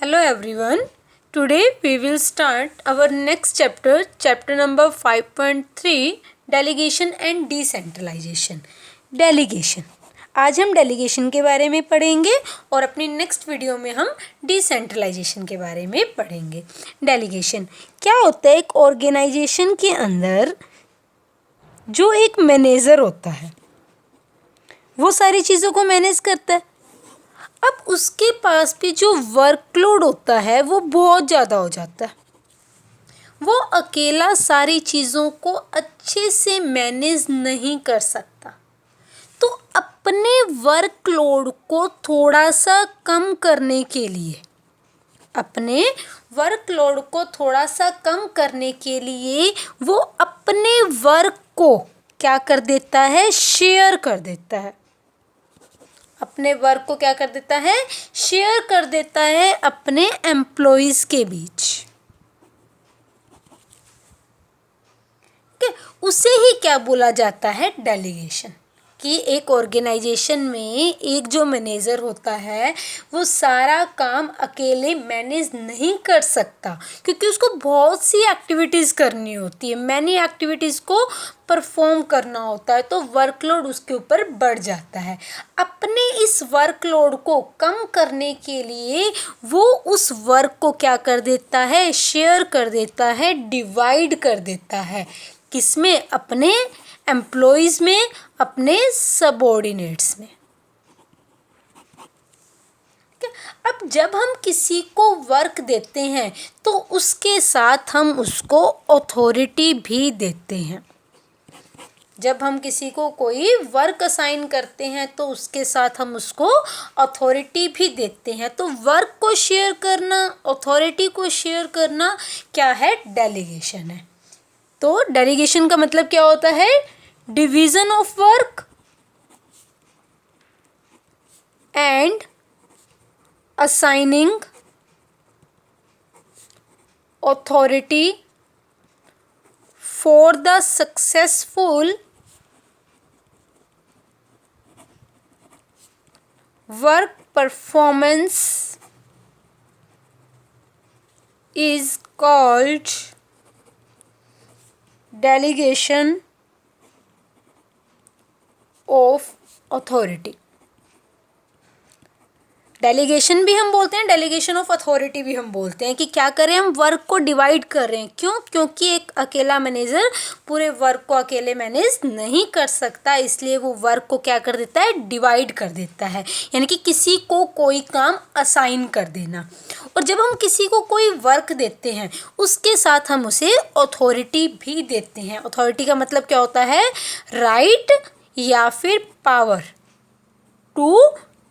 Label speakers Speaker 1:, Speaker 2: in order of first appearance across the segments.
Speaker 1: Hello everyone. Today we will start our next chapter, chapter number 5.3, Delegation and Decentralization. Delegation. आज हम delegation के बारे में पढ़ेंगे और अपनी नेक्स्ट वीडियो में हम डिसेंट्रलाइजेशन के बारे में पढ़ेंगे. डेलीगेशन क्या होता है? एक ऑर्गेनाइजेशन के अंदर जो एक मैनेजर होता है वो सारी चीज़ों को मैनेज करता है. अब उसके पास भी जो वर्कलोड होता है वो बहुत ज़्यादा हो जाता है. वो अकेला सारी चीज़ों को अच्छे से मैनेज नहीं कर सकता. तो अपने वर्कलोड को थोड़ा सा कम करने के लिए वो अपने वर्क को क्या कर देता है? शेयर कर देता है. शेयर कर देता है अपने एम्प्लॉइज के बीच. उसे ही क्या बोला जाता है? डेलीगेशन. कि एक ऑर्गेनाइजेशन में एक जो मैनेजर होता है वो सारा काम अकेले मैनेज नहीं कर सकता क्योंकि उसको बहुत सी एक्टिविटीज़ करनी होती है, मैनी एक्टिविटीज़ को परफॉर्म करना होता है. तो वर्कलोड उसके ऊपर बढ़ जाता है. अपने इस वर्कलोड को कम करने के लिए वो उस वर्क को क्या कर देता है? शेयर कर देता है, डिवाइड कर देता है. किसमें? अपने एम्प्लॉइज में, अपने सबऑर्डिनेट्स में. अब जब हम किसी को वर्क देते हैं तो उसके साथ हम उसको अथॉरिटी भी देते हैं. जब हम किसी को कोई वर्क असाइन करते हैं तो उसके साथ हम उसको अथॉरिटी भी देते हैं. तो वर्क को शेयर करना, अथॉरिटी को शेयर करना क्या है? डेलीगेशन है. तो डेलीगेशन का मतलब क्या होता है? Division of work and assigning authority for the successful work performance is called delegation of authority. Delegation भी हम बोलते हैं, डेलीगेशन ऑफ अथॉरिटी भी हम बोलते हैं. कि क्या करें? हम वर्क को डिवाइड कर रहे हैं. क्यों? क्योंकि एक अकेला मैनेजर पूरे वर्क को अकेले मैनेज नहीं कर सकता, इसलिए वो वर्क को क्या कर देता है? डिवाइड कर देता है. यानी कि किसी को कोई काम असाइन कर देना. और जब हम किसी को कोई वर्क देते हैं उसके साथ हम उसे अथॉरिटी भी देते हैं. अथॉरिटी का मतलब क्या होता है? राइट या फिर power to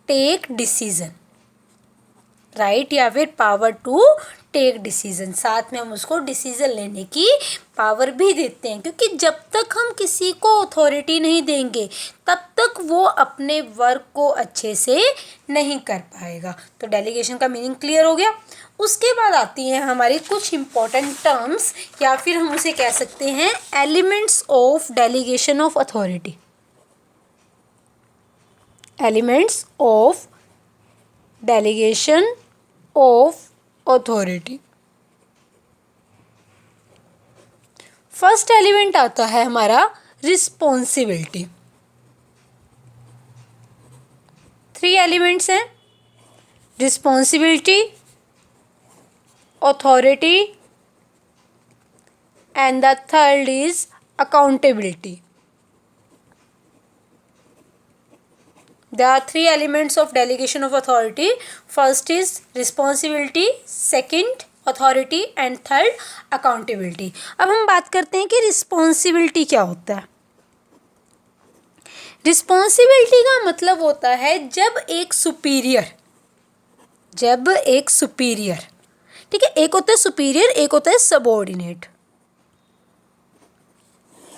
Speaker 1: take decision. Right या फिर पावर टू टेक डिसीजन. साथ में हम उसको डिसीजन लेने की पावर भी देते हैं. क्योंकि जब तक हम किसी को अथॉरिटी नहीं देंगे तब तक वो अपने वर्क को अच्छे से नहीं कर पाएगा. तो डेलीगेशन का मीनिंग क्लियर हो गया. उसके बाद आती हैं हमारी कुछ इंपॉर्टेंट टर्म्स या फिर हम उसे कह सकते हैं elements of delegation of authority. Elements of delegation of authority. First element आता है हमारा रिस्पॉन्सिबिलिटी. 3 एलिमेंट्स हैं: responsibility, authority and the third is accountability. There are 3 elements of delegation of authority. First is responsibility, second authority and third accountability. अब हम बात करते हैं कि रिस्पॉन्सिबिलिटी क्या होता है. रिस्पॉन्सिबिलिटी का मतलब होता है जब एक सुपीरियर, ठीक है, एक होता है सुपीरियर, एक होता है सबऑर्डिनेट.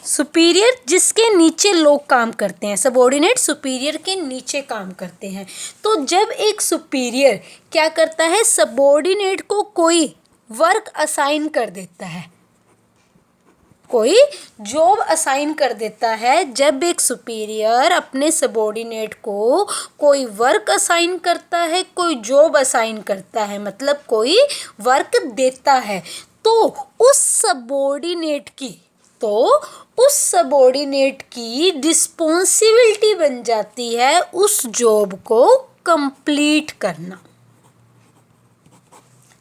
Speaker 1: सुपीरियर जिसके नीचे लोग काम करते हैं, सबऑर्डिनेट सुपीरियर के नीचे काम करते हैं. तो जब एक सुपीरियर क्या करता है? सबऑर्डिनेट को कोई वर्क असाइन कर देता है कोई जॉब असाइन कर देता है। जब एक सुपीरियर अपने सबॉर्डिनेट को कोई वर्क असाइन करता है, कोई जॉब असाइन करता है, मतलब कोई वर्क देता है, तो उस सबॉर्डिनेट की रिस्पॉन्सिबिलिटी बन जाती है उस जॉब को कंप्लीट करना।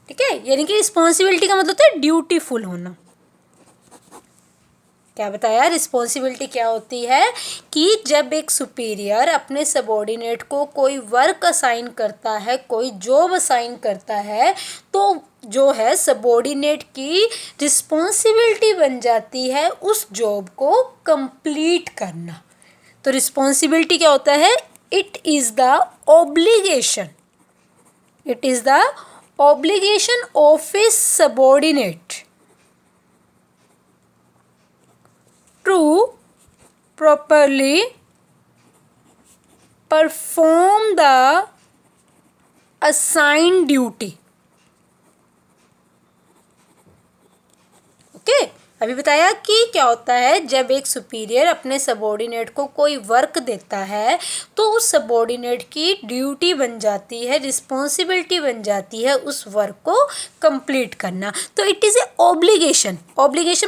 Speaker 1: ठीक है, यानी कि रिस्पॉन्सिबिलिटी का मतलब होता है ड्यूटीफुल होना। क्या बताया, रिस्पॉन्सिबिलिटी क्या होती है कि जब एक सुपीरियर अपने सबॉर्डिनेट को कोई वर्क असाइन करता है, कोई जॉब असाइन करता है, तो जो है सबॉर्डिनेट की रिस्पॉन्सिबिलिटी बन जाती है उस जॉब को कंप्लीट करना। तो रिस्पॉन्सिबिलिटी क्या होता है, it is the obligation of A subordinate to properly perform the assigned duty। Okay, अभी बताया कि क्या होता है जब एक सुपीरियर अपने सबॉर्डिनेट को कोई वर्क देता है तो उस सबॉर्डिनेट की ड्यूटी बन जाती है, रिस्पॉन्सिबिलिटी बन जाती है उस वर्क को कंप्लीट करना। तो इट इज़ ए ऑब्लिगेशन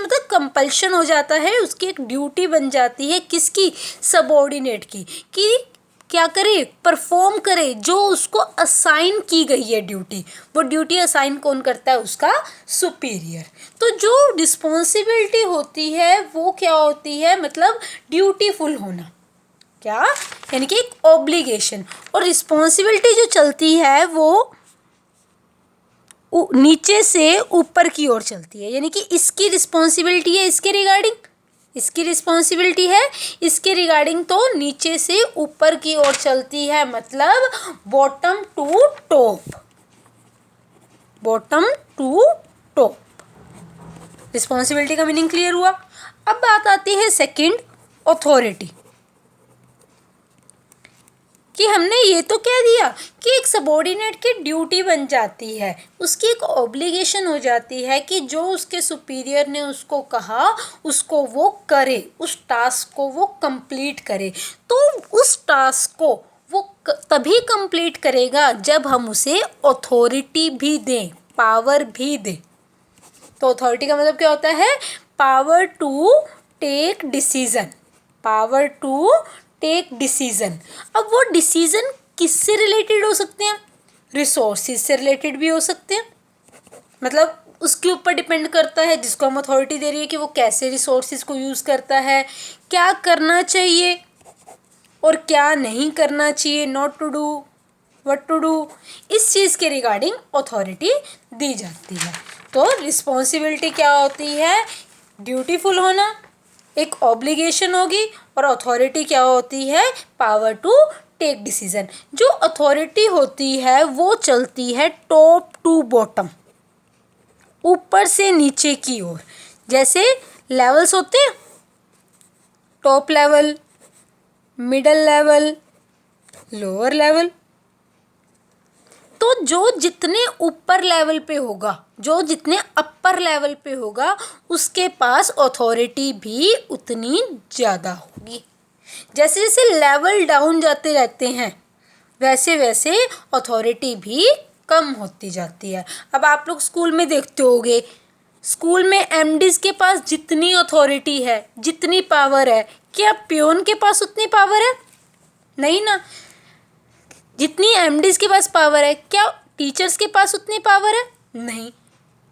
Speaker 1: मतलब कंपल्शन हो जाता है, उसकी एक ड्यूटी बन जाती है, किसकी, सबॉर्डिनेट की, कि क्या करे, परफॉर्म करे जो उसको असाइन की गई है ड्यूटी। वो ड्यूटी असाइन कौन करता है, उसका सुपीरियर। तो जो रिस्पॉन्सिबिलिटी होती है वो क्या होती है, मतलब ड्यूटीफुल होना, क्या, यानी कि एक ऑब्लिगेशन। और रिस्पॉन्सिबिलिटी जो चलती है वो नीचे से ऊपर की ओर चलती है, यानी कि इसकी रिस्पॉन्सिबिलिटी है इसके रिगार्डिंग, तो नीचे से ऊपर की ओर चलती है, मतलब बॉटम टू टॉप। रिस्पॉन्सिबिलिटी का मीनिंग क्लियर हुआ। अब बात आती है सेकंड, अथॉरिटी, कि हमने ये तो कह दिया कि एक सबॉर्डिनेट की ड्यूटी बन जाती है, उसकी एक ऑब्लिगेशन हो जाती है कि जो उसके सुपीरियर ने उसको कहा उसको वो करे, उस टास्क को वो कंप्लीट करे। तो उस टास्क को वो तभी कंप्लीट करेगा जब हम उसे अथॉरिटी भी दें, पावर भी दें। तो अथॉरिटी का मतलब क्या होता है, पावर टू टेक डिसीजन। अब वो डिसीजन किससे रिलेटेड हो सकते हैं, रिसोर्सेज से रिलेटेड भी हो सकते हैं, मतलब उसके ऊपर डिपेंड करता है जिसको हम अथॉरिटी दे रही है कि वो कैसे रिसोर्सेज को यूज़ करता है, क्या करना चाहिए और क्या नहीं करना चाहिए, not to do, what to do, इस चीज़ के रिगार्डिंग अथॉरिटी दी जाती है। तो रिस्पॉन्सिबिलिटी क्या होती है, ड्यूटीफुल होना, एक ऑब्लिगेशन होगी, और अथॉरिटी क्या होती है, पावर टू टेक डिसीजन। जो अथॉरिटी होती है वो चलती है टॉप टू बॉटम, ऊपर से नीचे की ओर। जैसे लेवल्स होते हैं, top level, middle level, lower level. तो जो जितने ऊपर लेवल पे होगा, जो जितने अपर लेवल पे होगा, उसके पास अथॉरिटी भी उतनी ज़्यादा होगी। जैसे जैसे लेवल डाउन जाते रहते हैं वैसे वैसे अथॉरिटी भी कम होती जाती है। अब आप लोग स्कूल में देखते होंगे, स्कूल में एमडीज के पास जितनी अथॉरिटी है, जितनी पावर है, क्या पियोन के पास उतनी पावर है? नहीं ना। जितनी एमडीज के पास पावर है, क्या टीचर्स के पास उतनी पावर है? नहीं।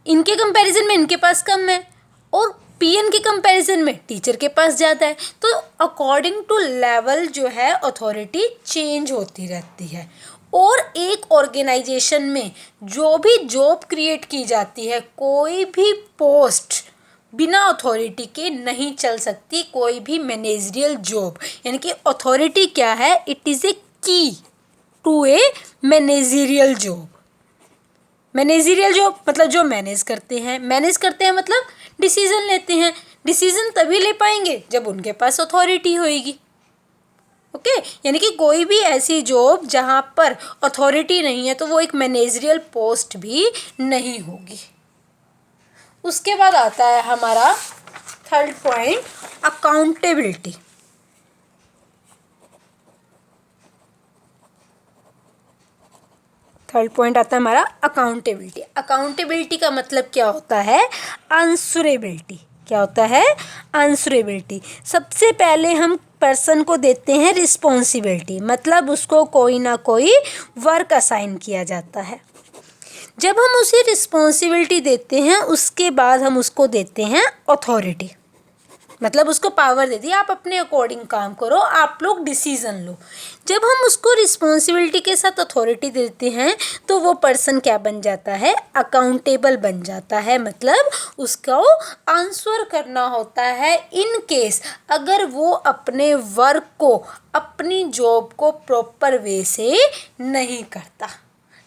Speaker 1: इनके कंपैरिजन में इनके पास कम है, और पीएन के कंपैरिजन में टीचर के पास ज़्यादा है। तो अकॉर्डिंग टू लेवल जो है अथॉरिटी चेंज होती रहती है। और एक ऑर्गेनाइजेशन में जो भी जॉब क्रिएट की जाती है, कोई भी पोस्ट बिना अथॉरिटी के नहीं चल सकती, कोई भी मैनेजरियल जॉब। यानी कि अथॉरिटी क्या है, it is a key to a managerial job. Managerial job मतलब जो मैनेज करते हैं मतलब डिसीजन लेते हैं। डिसीजन तभी ले पाएंगे जब उनके पास अथॉरिटी होएगी। ओके, यानी कि कोई भी ऐसी जॉब जहाँ पर अथॉरिटी नहीं है तो वो एक मैनेजरियल पोस्ट भी नहीं होगी। उसके बाद आता है हमारा third point, accountability. Third point आता है हमारा अकाउंटेबिलिटी। अकाउंटेबिलिटी का मतलब क्या होता है? आंसरेबिलिटी। क्या होता है? आंसरेबिलिटी। सबसे पहले हम पर्सन को देते हैं रिस्पॉन्सिबिलिटी, मतलब उसको कोई ना कोई वर्क असाइन किया जाता है। जब हम उसे रिस्पॉन्सिबिलिटी देते हैं उसके बाद हम उसको देते हैं अथॉरिटी, मतलब उसको पावर दे दी, आप अपने अकॉर्डिंग काम करो, आप लोग डिसीजन लो। जब हम उसको रिस्पॉन्सिबिलिटी के साथ अथॉरिटी देते हैं तो वो पर्सन क्या बन जाता है? अकाउंटेबल बन जाता है, मतलब उसको आंसर करना होता है इन केस अगर वो अपने वर्क को, अपनी जॉब को प्रॉपर वे से नहीं करता।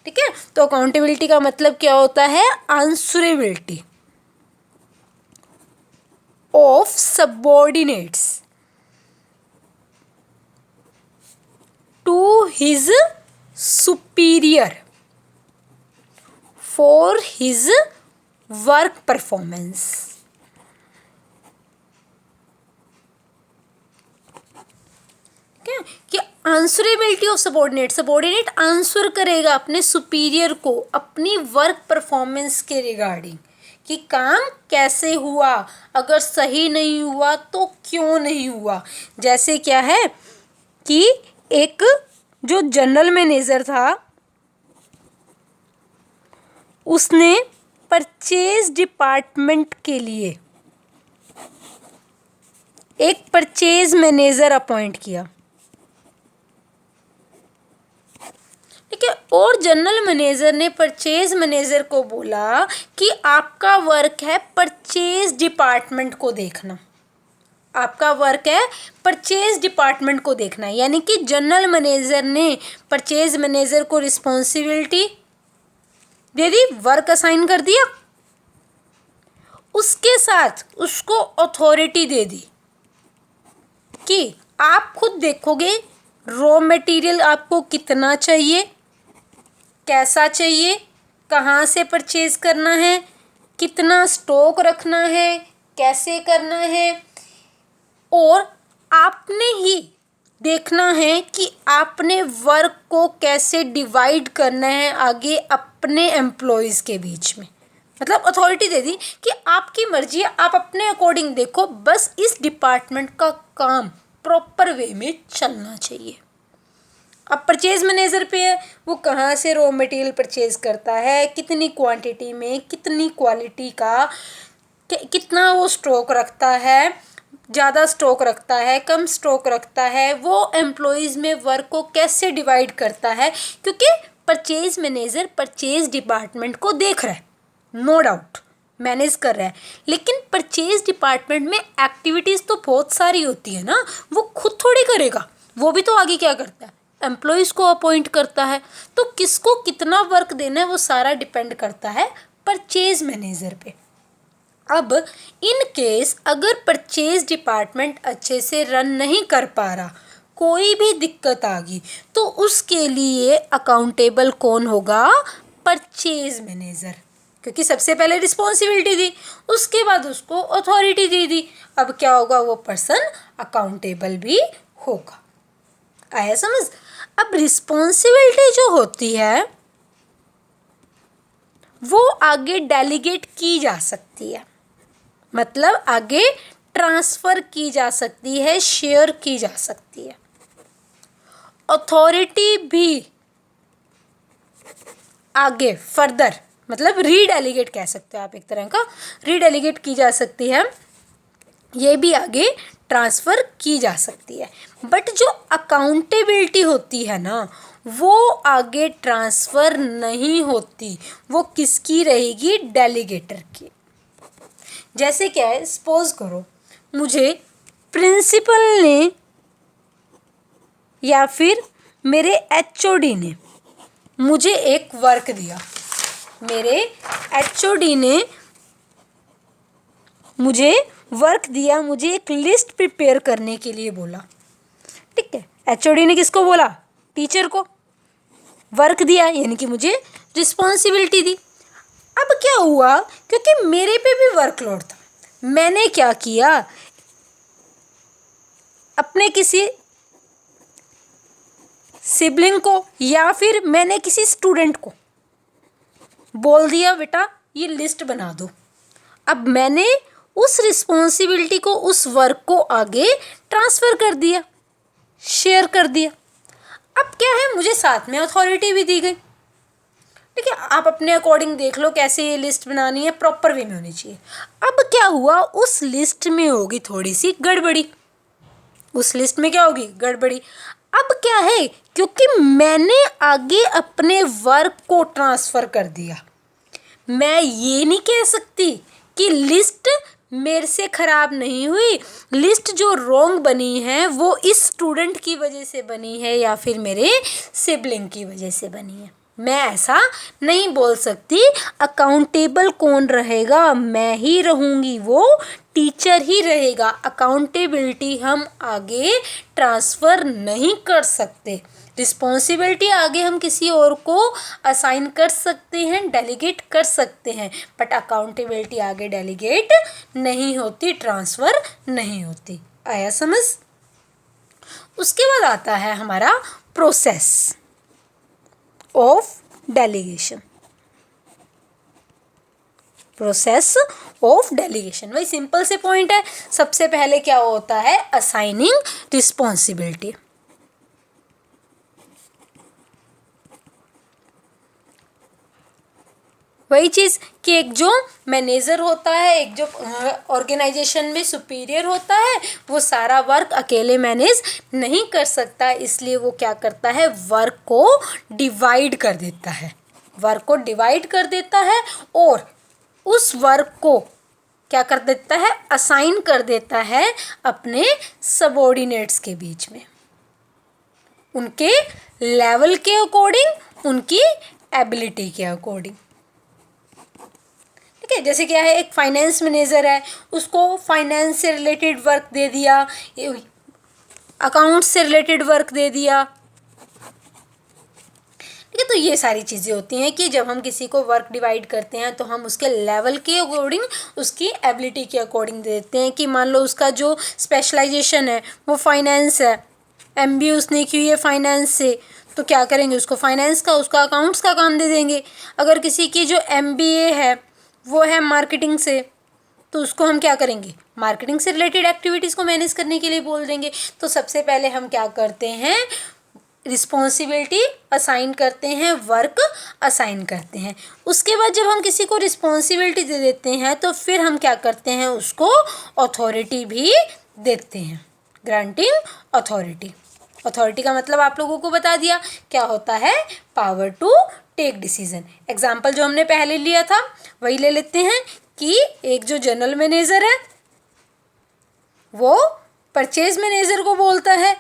Speaker 1: ठीक है, तो अकाउंटेबिलिटी का मतलब क्या होता है? Answerability of subordinates to his superior for his work performance। क्या कि answerability of subordinate, subordinate answer करेगा अपने सुपीरियर को अपनी वर्क परफॉर्मेंस के रिगार्डिंग कि काम कैसे हुआ, अगर सही नहीं हुआ तो क्यों नहीं हुआ। जैसे क्या है कि एक जो जनरल मैनेजर था उसने परचेज डिपार्टमेंट के लिए एक परचेज मैनेजर अपॉइंट किया। ठीक है, और जनरल मैनेजर ने परचेज मैनेजर को बोला कि आपका वर्क है परचेज डिपार्टमेंट को देखना, आपका वर्क है परचेज डिपार्टमेंट को देखना। यानी कि जनरल मैनेजर ने परचेज मैनेजर को रिस्पॉन्सिबिलिटी दे दी, वर्क असाइन कर दिया, उसके साथ उसको अथॉरिटी दे दी कि आप खुद देखोगे रॉ मटेरियल आपको कितना चाहिए, कैसा चाहिए, कहाँ से परचेज करना है, कितना स्टॉक रखना है, कैसे करना है, और आपने ही देखना है कि आपने वर्क को कैसे डिवाइड करना है आगे अपने एम्प्लॉयज़ के बीच में। मतलब अथॉरिटी दे दी कि आपकी मर्जी है, आप अपने अकॉर्डिंग देखो, बस इस डिपार्टमेंट का काम प्रॉपर वे में चलना चाहिए। अब परचेज मैनेजर पे है, वो कहाँ से रॉ मटेरियल परचेज करता है, कितनी क्वांटिटी में, कितनी क्वालिटी का, कितना वो स्टॉक रखता है, ज़्यादा स्टॉक रखता है, कम स्टॉक रखता है, वो एम्प्लॉयज़ में वर्क को कैसे डिवाइड करता है, क्योंकि परचेज मैनेजर परचेज डिपार्टमेंट को देख रहा है, नो डाउट मैनेज कर रहा है, लेकिन परचेज डिपार्टमेंट में एक्टिविटीज़ तो बहुत सारी होती है ना, वो खुद थोड़ी करेगा, वो भी तो आगे क्या करता है, एम्प्लॉयज़ को अपॉइंट करता है। तो किसको कितना वर्क देना है वो सारा डिपेंड करता है परचेज मैनेजर पे। अब इन केस अगर परचेज डिपार्टमेंट अच्छे से रन नहीं कर पा रहा, कोई भी दिक्कत आ गई, तो उसके लिए अकाउंटेबल कौन होगा? परचेज मैनेजर, क्योंकि सबसे पहले रिस्पॉन्सिबिलिटी दी, उसके बाद उसको अथॉरिटी दे दी, अब क्या होगा? वो पर्सन अकाउंटेबल भी होगा। आया समझ? अब रिस्पॉन्सिबिलिटी जो होती है वो आगे डेलीगेट की जा सकती है, मतलब आगे ट्रांसफ़र की जा सकती है, शेयर की जा सकती है। अथॉरिटी भी आगे फर्दर, मतलब रीडेलीगेट कह सकते हो आप, एक तरह का रीडेलीगेट की जा सकती है, ये भी आगे ट्रांसफ़र की जा सकती है। बट जो अकाउंटेबिलिटी होती है ना, वो आगे ट्रांसफ़र नहीं होती, वो किसकी रहेगी? डेलीगेटर की। जैसे क्या है, सपोज करो मुझे प्रिंसिपल ने या फिर मेरे एचओडी ने मुझे एक वर्क दिया, मेरे एचओडी ने मुझे वर्क दिया, मुझे एक लिस्ट प्रिपेयर करने के लिए बोला। ठीक है, एचओडी ने किसको बोला? टीचर को। वर्क दिया यानी कि मुझे रिस्पॉन्सिबिलिटी दी। अब क्या हुआ, क्योंकि मेरे पे भी वर्कलोड था, मैंने क्या किया, अपने किसी सिबलिंग को या फिर मैंने किसी स्टूडेंट को बोल दिया बेटा ये लिस्ट बना दो। अब मैंने उस रिस्पॉन्सिबिलिटी को, उस वर्क को आगे ट्रांसफ़र कर दिया, शेयर कर दिया। अब क्या है, मुझे साथ में अथॉरिटी भी दी गई। ठीक है, आप अपने अकॉर्डिंग देख लो कैसे ये लिस्ट बनानी है, प्रॉपर वे में होनी चाहिए। अब क्या हुआ, उस लिस्ट में होगी थोड़ी सी गड़बड़ी। उस लिस्ट में क्या होगी, गड़बड़ी। अब क्या है, क्योंकि मैंने आगे अपने वर्क को ट्रांसफ़र कर दिया, मैं ये नहीं कह सकती कि लिस्ट मेरे से ख़राब नहीं हुई, लिस्ट जो रॉन्ग बनी है वो इस स्टूडेंट की वजह से बनी है या फिर मेरे सिबलिंग की वजह से बनी है। मैं ऐसा नहीं बोल सकती। अकाउंटेबल कौन रहेगा, मैं ही रहूँगी, वो टीचर ही रहेगा। अकाउंटेबिलिटी हम आगे ट्रांसफ़र नहीं कर सकते। रिस्पॉन्सिबिलिटी आगे हम किसी और को असाइन कर सकते हैं, डेलीगेट कर सकते हैं, बट अकाउंटेबिलिटी आगे डेलीगेट नहीं होती, ट्रांसफ़र नहीं होती। आया समझ। उसके बाद आता है हमारा process of delegation. Process of delegation वही सिंपल से पॉइंट है। सबसे पहले क्या होता है, असाइनिंग रिस्पॉन्सिबिलिटी। वही चीज़ कि एक जो मैनेजर होता है, एक जो ऑर्गेनाइजेशन में सुपीरियर होता है, वो सारा वर्क अकेले मैनेज नहीं कर सकता, इसलिए वो क्या करता है, वर्क को डिवाइड कर देता है। वर्क को डिवाइड कर देता है और उस वर्क को क्या कर देता है, असाइन कर देता है अपने सबऑर्डिनेट्स के बीच में, उनके लेवल के अकॉर्डिंग, उनकी एबिलिटी के अकॉर्डिंग। ठीक है, जैसे क्या है, एक फाइनेंस मैनेजर है, उसको फाइनेंस से रिलेटेड वर्क दे दिया, अकाउंट्स से रिलेटेड वर्क दे दिया। ठीक है, तो ये सारी चीज़ें होती हैं कि जब हम किसी को वर्क डिवाइड करते हैं तो हम उसके लेवल के अकॉर्डिंग, उसकी एबिलिटी के अकॉर्डिंग दे देते हैं। कि मान लो उसका जो स्पेशलाइजेशन है वो फाइनेंस है, MBA उसने की हुई है फाइनेंस से, तो क्या करेंगे, उसको फाइनेंस का, उसका अकाउंट्स का काम दे देंगे। अगर किसी की जो MBA है वो है मार्केटिंग से, तो उसको हम क्या करेंगे, मार्केटिंग से रिलेटेड एक्टिविटीज़ को मैनेज करने के लिए बोल देंगे। तो सबसे पहले हम क्या करते हैं, रिस्पॉन्सिबिलिटी असाइन करते हैं, वर्क असाइन करते हैं। उसके बाद जब हम किसी को रिस्पॉन्सिबिलिटी दे देते हैं तो फिर हम क्या करते हैं, उसको अथॉरिटी भी देते हैं, ग्रांटिंग अथॉरिटी। अथॉरिटी का मतलब आप लोगों को बता दिया, क्या होता है, power to take decision. Example जो हमने पहले लिया था वही ले लेते हैं कि एक जो जनरल मैनेजर है वो परचेज मैनेजर को बोलता है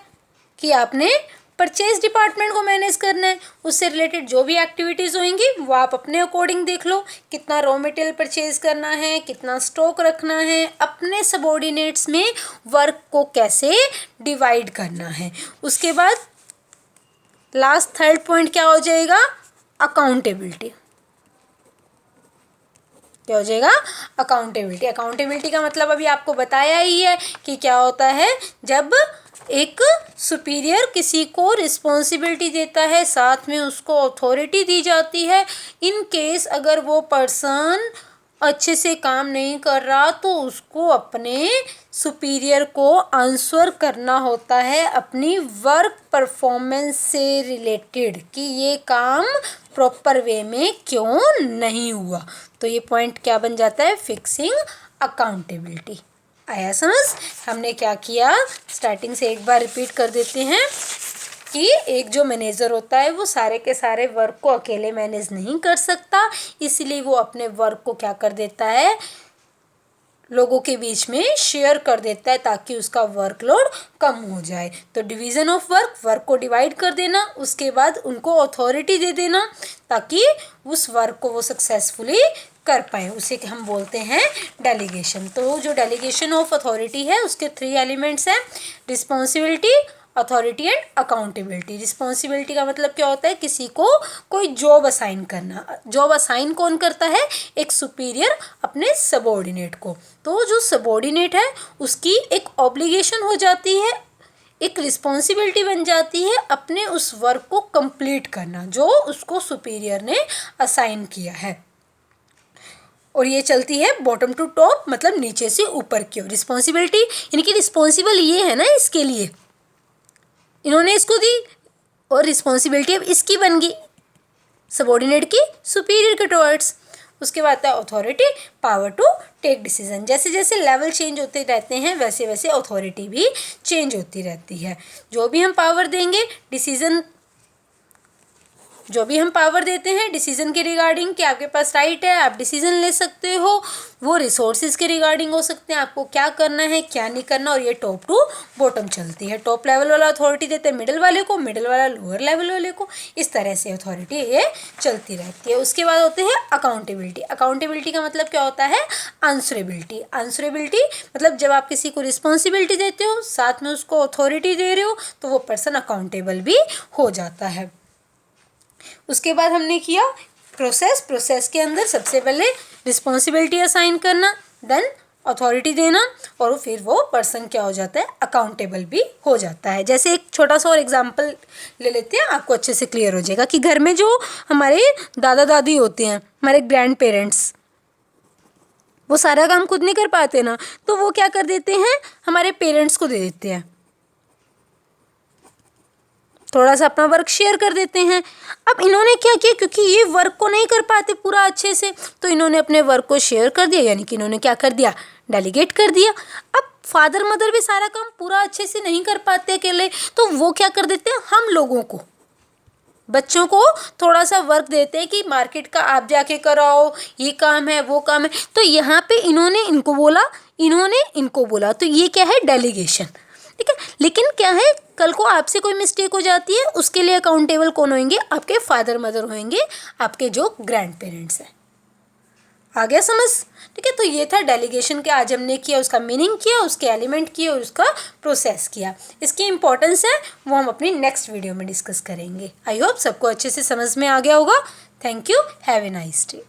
Speaker 1: कि आपने परचेज डिपार्टमेंट को मैनेज करना है, उससे रिलेटेड जो भी एक्टिविटीज़ होंगी वो आप अपने अकॉर्डिंग देख लो, कितना रॉ मटेरियल परचेज करना है, कितना स्टॉक रखना है, अपने सबऑर्डिनेट्स में वर्क को कैसे डिवाइड करना है। उसके बाद लास्ट थर्ड पॉइंट क्या हो जाएगा, अकाउंटेबिलिटी। क्या हो जाएगा, अकाउंटेबिलिटी। अकाउंटेबिलिटी का मतलब अभी आपको बताया ही है कि क्या होता है, जब एक सुपीरियर किसी को रिस्पॉन्सिबिलिटी देता है, साथ में उसको अथॉरिटी दी जाती है। इन केस अगर वो पर्सन अच्छे से काम नहीं कर रहा तो उसको अपने सुपीरियर को आंसर करना होता है अपनी वर्क परफॉर्मेंस से रिलेटेड, कि ये काम प्रॉपर वे में क्यों नहीं हुआ। तो ये पॉइंट क्या बन जाता है, फिक्सिंग अकाउंटेबिलिटी। आया समझ। हमने क्या किया, स्टार्टिंग से एक बार रिपीट कर देते हैं कि एक जो मैनेजर होता है वो सारे के सारे वर्क को अकेले मैनेज नहीं कर सकता, इसलिए वो अपने वर्क को क्या कर देता है, लोगों के बीच में शेयर कर देता है ताकि उसका वर्कलोड कम हो जाए। तो डिवीज़न ऑफ वर्क, वर्क को डिवाइड कर देना, उसके बाद उनको अथॉरिटी दे देना ताकि उस वर्क को वो सक्सेसफुली कर पाए, उसे हम बोलते हैं डेलीगेशन। तो जो डेलीगेशन ऑफ अथॉरिटी है उसके 3 एलिमेंट्स हैं, responsibility, authority and accountability. Responsibility का मतलब क्या होता है, किसी को कोई जॉब असाइन करना। जॉब असाइन कौन करता है, एक सुपीरियर अपने सबॉर्डिनेट को। तो जो सबॉर्डिनेट है उसकी एक ऑब्लिगेशन हो जाती है, एक रिस्पॉन्सिबिलिटी बन जाती है अपने उस वर्क को कंप्लीट करना जो उसको सुपीरियर ने असाइन किया है। और ये चलती है बॉटम टू टॉप, मतलब नीचे से ऊपर की ओर। रिस्पॉन्सिबिलिटी यानी कि रिस्पॉन्सिबल ये है ना इसके लिए, इन्होंने इसको दी, और रिस्पॉन्सिबिलिटी अब इसकी बन गई, सबॉर्डिनेट की सुपीरियर के टुवर्ड्स। उसके बाद है authority, power to take decision. जैसे जैसे लेवल चेंज होते रहते हैं वैसे वैसे अथॉरिटी भी चेंज होती रहती है। जो भी हम पावर देंगे डिसीजन, जो भी हम पावर देते हैं डिसीजन के रिगार्डिंग कि आपके पास राइट है, आप डिसीजन ले सकते हो, वो रिसोर्सेज के रिगार्डिंग हो सकते हैं, आपको क्या करना है क्या नहीं करना। और ये टॉप टू बॉटम चलती है। टॉप लेवल वाला अथॉरिटी देते हैं मिडिल वाले को, मिडिल वाला लोअर लेवल वाले को, इस तरह से अथॉरिटी ये चलती रहती है। उसके बाद होते हैं अकाउंटेबिलिटी। अकाउंटेबिलिटी का मतलब क्या होता है, आंसरेबिलिटी। आंसरेबिलिटी मतलब जब आप किसी को रिस्पॉन्सिबिलिटी देते हो साथ में उसको अथॉरिटी दे रहे हो तो वो पर्सन अकाउंटेबल भी हो जाता है। उसके बाद हमने किया प्रोसेस के अंदर सबसे पहले रिस्पॉन्सिबिलिटी असाइन करना, देन अथॉरिटी देना, और फिर वो पर्सन क्या हो जाता है, अकाउंटेबल भी हो जाता है। जैसे एक छोटा सा और एग्जांपल ले लेते हैं, आपको अच्छे से क्लियर हो जाएगा कि घर में जो हमारे दादा दादी होते हैं, हमारे ग्रैंड पेरेंट्स, वो सारा काम खुद नहीं कर पाते ना, तो वो क्या कर देते हैं, हमारे पेरेंट्स को दे देते हैं, थोड़ा सा अपना वर्क शेयर कर देते हैं। अब इन्होंने क्या किया, क्योंकि ये वर्क को नहीं कर पाते पूरा अच्छे से, तो इन्होंने अपने वर्क को शेयर कर दिया, यानी कि इन्होंने क्या कर दिया, डेलीगेट कर दिया। अब फादर मदर भी सारा काम पूरा अच्छे से नहीं कर पाते अकेले, तो वो क्या कर देते हैं, हम लोगों को, बच्चों को थोड़ा सा वर्क देते हैं कि मार्केट का आप जाके कराओ, ये काम है वो काम है। तो यहाँ पे इन्होंने इनको बोला, इन्होंने इनको बोला, तो ये क्या है, डेलीगेशन। ठीक है, लेकिन क्या है, कल को आपसे कोई मिस्टेक हो जाती है, उसके लिए अकाउंटेबल कौन होंगे, आपके फादर मदर होंगे, आपके जो ग्रैंड पेरेंट्स हैं। आ गया समझ। ठीक है, तो ये था डेलीगेशन के, आज हमने किया, उसका मीनिंग किया, उसके एलिमेंट किए और उसका प्रोसेस किया। इसकी इंपॉर्टेंस है वो हम अपनी नेक्स्ट वीडियो में डिस्कस करेंगे। आई होप सबको अच्छे से समझ में आ गया होगा। Thank you, have a nice day.